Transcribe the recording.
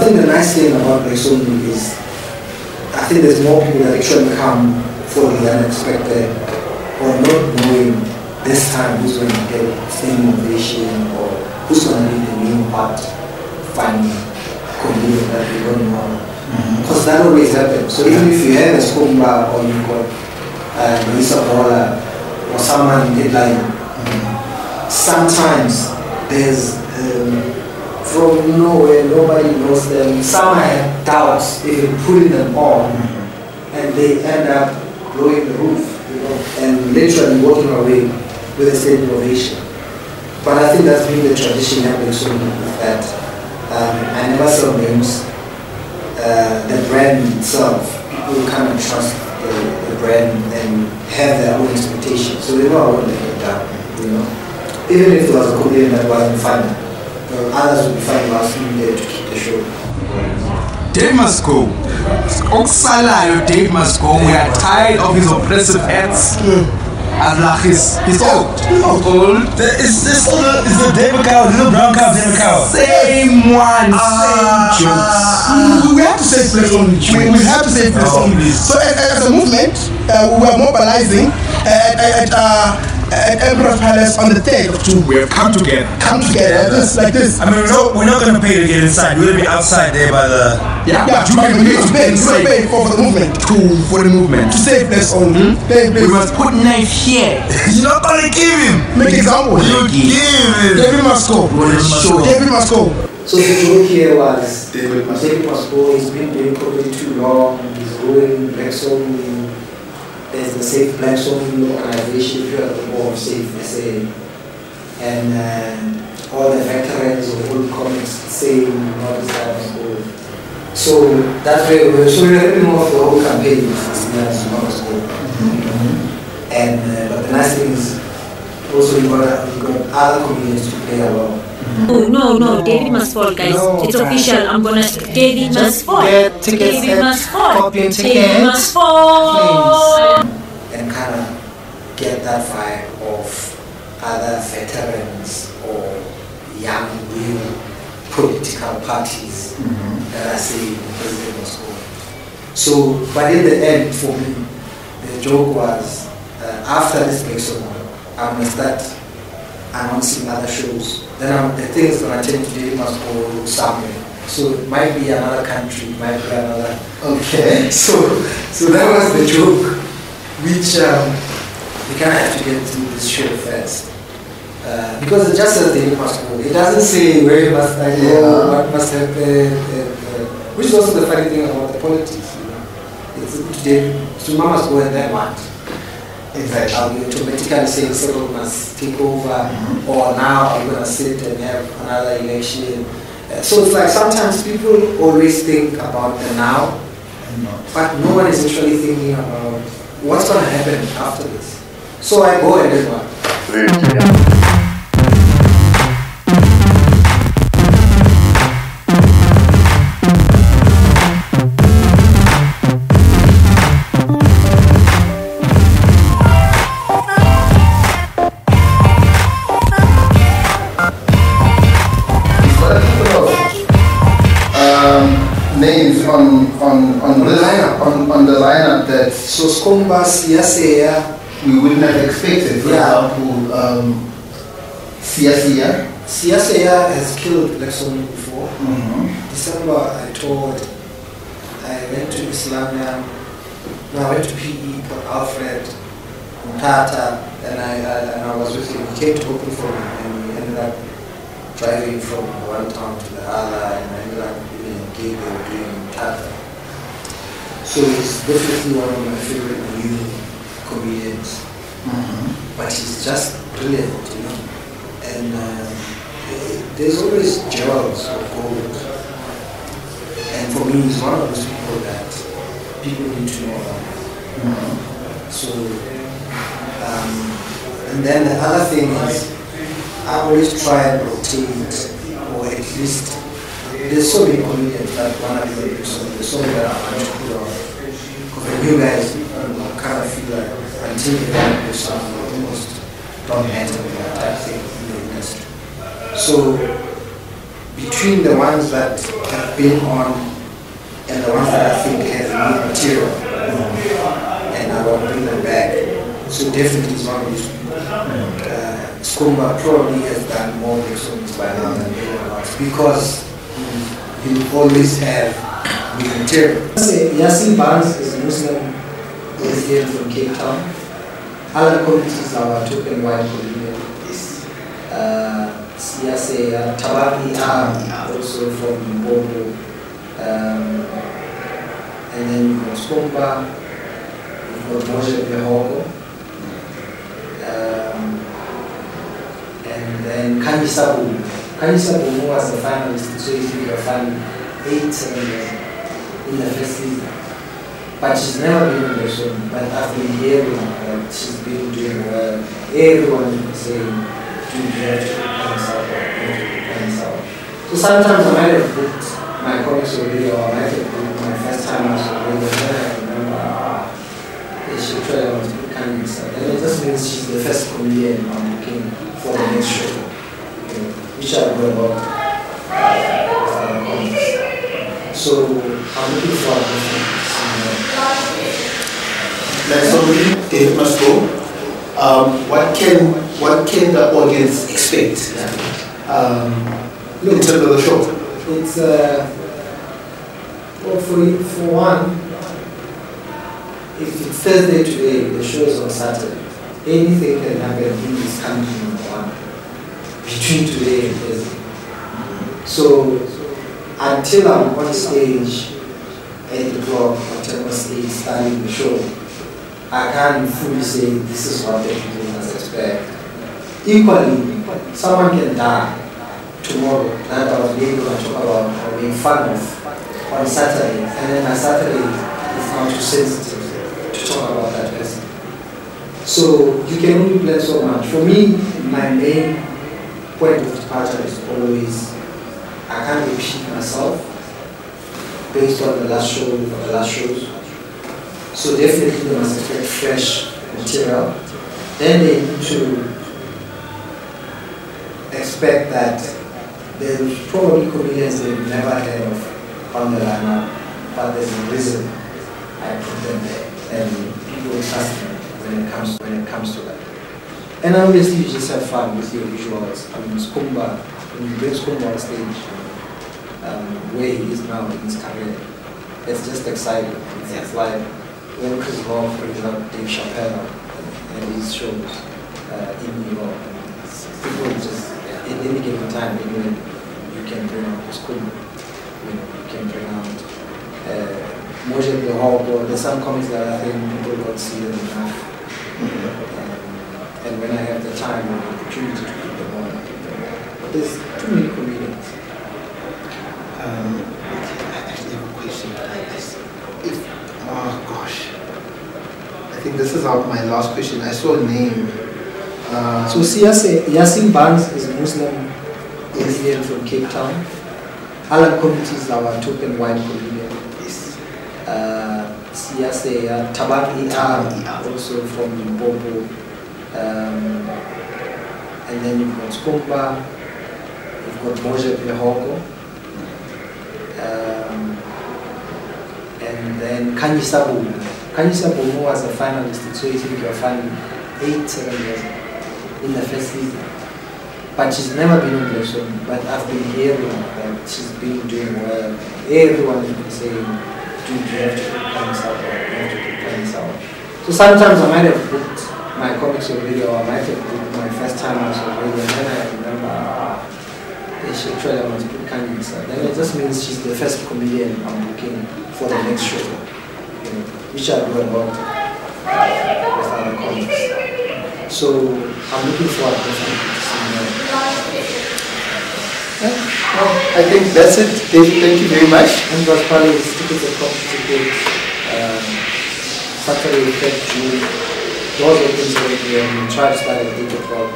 think the nice thing about Brexoni is, I think there's more people that actually come for the unexpected or not knowing this time who's going to get standing ovation or who's going to be the main part funny comedian that we don't know. Because that always happens. So even if you have a Skumba or you've got Melissa Bola or someone in headline, sometimes there's from nowhere, nobody knows them. Some have doubts even putting them on, and they end up blowing the roof, you know, and literally walking away with a standing ovation. But I think that's been the tradition happening so that I never sell names. The brand itself, people kind of trust the brand and have their own expectations, so they know I won't let it down, you know. Even if there was a comedian that wasn't funny, others would be finding us in there to keep the show. Davidmustgo. Okusalayo Davidmustgo. We are tired of his oppressive acts. He's old. Is the David cow, the little brown cow, David cow? Same one, same jokes. We have to say flex only. We have to say flex only. So as a movement, we are mobilizing at Emperor's Palace on the 3rd of June. We have come together. Like this. I mean, we're not going to pay to get inside. We're going to be outside there by the... Yeah, you need to pay for the movement. For the movement. To save place only. We must put knife here. You're not going to give him. Make example. You give him. Davidmustgo. Davidmustgo. So the joke here was Davidmustgo. He's been doing comedy too long. He's ruining Black Soul. There's the Safe Black Soul organization, if you are the board of Safe SA, and all the veterans of old comics saying all this type of stuff. So that's where we're ripping off the whole campaign and but the nice thing is also you got other comedians to play along. No, David must fall, guys. No, it's official. I'm gonna. David must fall. Get tickets. David must fall. David must fall. And kind of get that vibe of other veterans or young new political parties that are saying President must go. So, but in the end, for me, the joke was after this breaks I'm gonna start announcing other shows. Then the thing is going to change. They must go somewhere. So it might be another country, it might be another. Okay. So that was the joke, which we kind of have to get through this show first, because it just says they must go. It doesn't say where you must go, what must happen, which is also the funny thing about the politics. You know, it's so mama must go and then what? Exactly. I'll be automatically saying someone must take over, or now I'm going to sit and have another election. So it's like sometimes people always think about the now, but no one is actually thinking about what's going to happen after this. So I go and do what? Names on the lineup that so Skumba, Siaseya, we wouldn't have expected. For example, Siaseya has killed Black Soul before. December I went to Islamia. No, I went to PE, Port Alfred, Mtata, and I was with him. He came to open for me, and we ended up driving from one town to the other, and I ended up in a gig they were doing in Mtata. So he's definitely one of my favorite new comedians. But he's just brilliant, you know. And there's always jewels of gold. And for me, he's one of those people that people need to know about. So, and then the other thing is, I always try and rotate, or at least, there's so many comedians that want to be so there's so many that I want to put on. Because you guys kind of feel like until you have yourself, you almost don't enter that type thing in the industry. So between the ones that have been on and the ones that I think have new material, and I will bring them back. So definitely it's one of these. Skumba probably has done more songs by now than anyone else because you always have new material. Yasin Barnes is a Muslim resident from Cape Town. Other communities are token white community. Siyase Tabaki also from Bobo. And then you've got Skumba, you've got Moshe Behogo. And then Kanyisabu. Kanyisabu was the finalist, so if you find 8 cylinders in the first season. But she's never been on the show. But I've been hearing that she's been doing well. Everyone is saying, you have to Kanyisabu. So sometimes I might have booked my comics already, or I might have booked my first time out already, but then I remember she tried to book Kanyisabu. And it just means she's the first comedian I'm booking for the next show, which I know about comics. So I'm looking forward to it. Let's go with Davidmustgo. What can the audience expect in terms of the show? It's well, for one, if it's Thursday today, the show is on Saturday. Anything can happen in this country, number one, between today and Thursday. So until I'm on stage, 8 o'clock, whatever stage, starting the show, I can't fully say this is what the people must expect. Equally, someone can die tomorrow that I was able to talk about or make fun of on Saturday, and then my Saturday is now too sensitive to talk about that person. So you can only plan so much. For me, my main point of departure is always I can't repeat myself based on the last show or the last shows. So definitely they must expect fresh material. Then they need to expect that there's probably comedians they've never heard of on the lineup, but there's a reason I put them there, and people trust me when it comes to that. And obviously you just have fun with your visuals. I mean, Skumba, when you bring Skumba on stage, where he is now in his career, it's just exciting. It's like when Chris Rock brings up Dave Chappelle and his shows in New York. People just, at any given time, you can bring out Skumba, you can bring out Moshe Behogo. There's some comics that I think people don't see them enough. And when I have the time and the opportunity to put them on, but there's too many comedians. I actually have a question. Oh gosh, I think this is my last question. I saw a name. So Yasin Barnes is a Muslim Indian from Cape Town. Other communities are our token white comedian. Yes. Siyase Tabaki also from Bobo. And then you've got Skumba, you've got Moshe Behogo, and then Kanyisabu. Kanyisabu was a finalist, so you think you're finding 8 cylinders in the first season. But she's never been on the show, but I've been hearing that she's been doing well. Everyone has been saying, dude, you have to put Kanyisabu, you have to put Kanyisabu. So sometimes I might have booked my comics already, or I might have booked my first time out already, and then I remember they should try to put Kanyisabu. Then it just means she's the first comedian I'm booking for the next show, which I do about with other comics. So I'm looking forward to seeing that. Well, I think that's it. David, thank you very much. And was probably tickets and coffee tickets, Saturday, 5th June. Doors open already, and try to start at 8 o'clock.